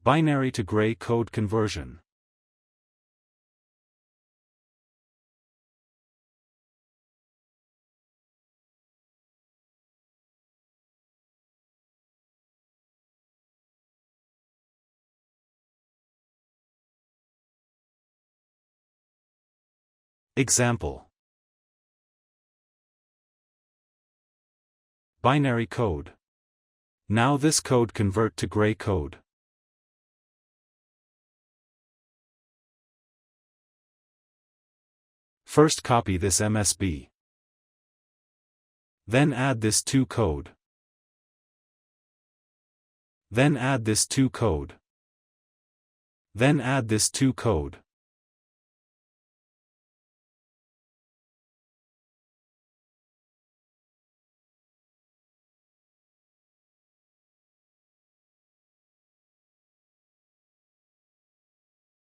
Binary to gray code conversion. Example. Binary code. Now this code convert to gray code. First copy this MSB. Then add this to code. Then add this to code. Then add this to code.